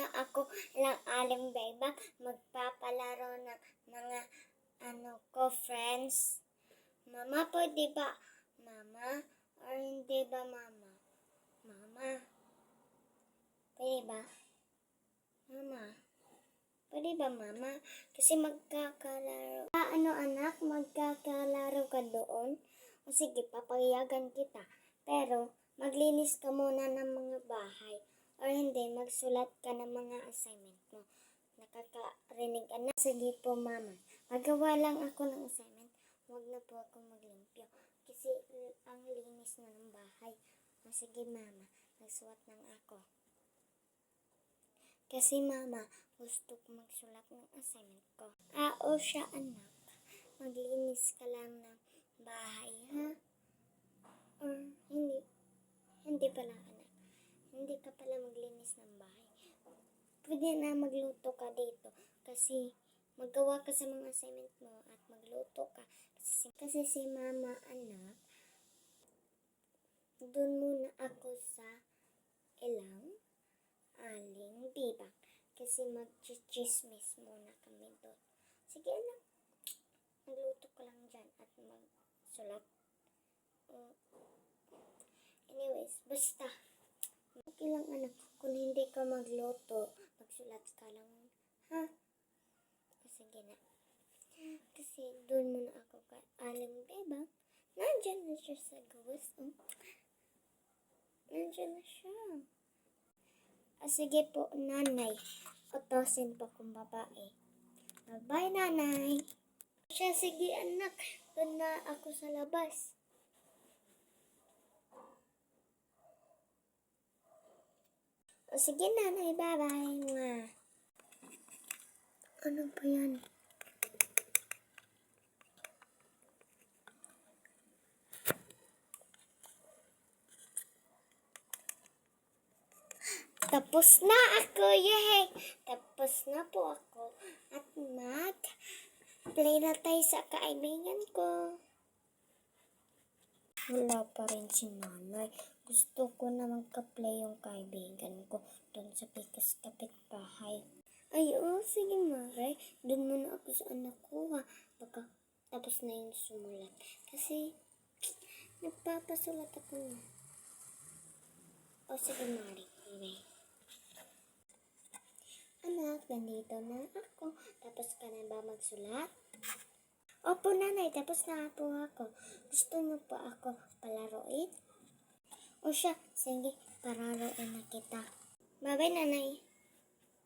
muna ako lang aling beba. Magpapalaro ng mga friends. Mama, pwede ba? Mama? Or hindi ba, mama? Mama? Pwede ba? Mama? Pwede ba, mama? Kasi magkakalaro. Anak? Magkakalaro ka doon? O sige, papayagan kita. Pero, maglinis ka muna ng mga bahay. Or hindi, magsulat ka ng mga assignment mo. Nakakarinig ka na. Sige po, mama. Magawa lang ako ng assignment. Huwag na po ako maglimpyo. Kasi ang linis na ng bahay. O sige, mama. Magsulat lang ako. Kasi mama, gusto ko magsulat ng assignment ko. O siya, anak. Maglinis ka lang ng bahay, ha? Or hindi. Hindi pala, anak. Hindi ka pala maglinis ng bahay. Pwede na magluto ka dito. Kasi magawa ka sa mga assignment mo at magluto ka. Kasi si mama, anak, doon muna ako sa aling bibang. Kasi mag-chismis muna kami doon. Sige, anak. Magluto ka lang dyan at magsulat. Anyways, basta. Okay lang, anak. Kung hindi ka magluto, magsulat ka lang. Ha? Sige na. Kasi doon muna ako kay aling bebang. Nandyan na siya sa gawas. Nandyan na siya. Sige po, nanay. Utosin po kong babae. Bye, nanay. Siya, sige anak. Doon na ako sa labas. Sige nanay, bye-bye. Ano ba yan? Tapos na ako, yay! Tapos na po ako. At mag-play na tayo sa kaibigan ko. Wala pa rin si nanay. Gusto ko na magka-play yung kaibigan ko doon sa pikas kapitbahay. Ay, sige Mare. Doon muna ako sa anak ko, ha. Baka tapos na yung sumulat. Kasi, nagpapasulat ako na. Sige Mare. Okay. Anak, nandito na ako. Tapos ka na ba magsulat? Opo, nanay. Tapos na po ako. Gusto niyo po ako palaruin? O siya, sige, palaruin na kita. Bye-bye, nanay.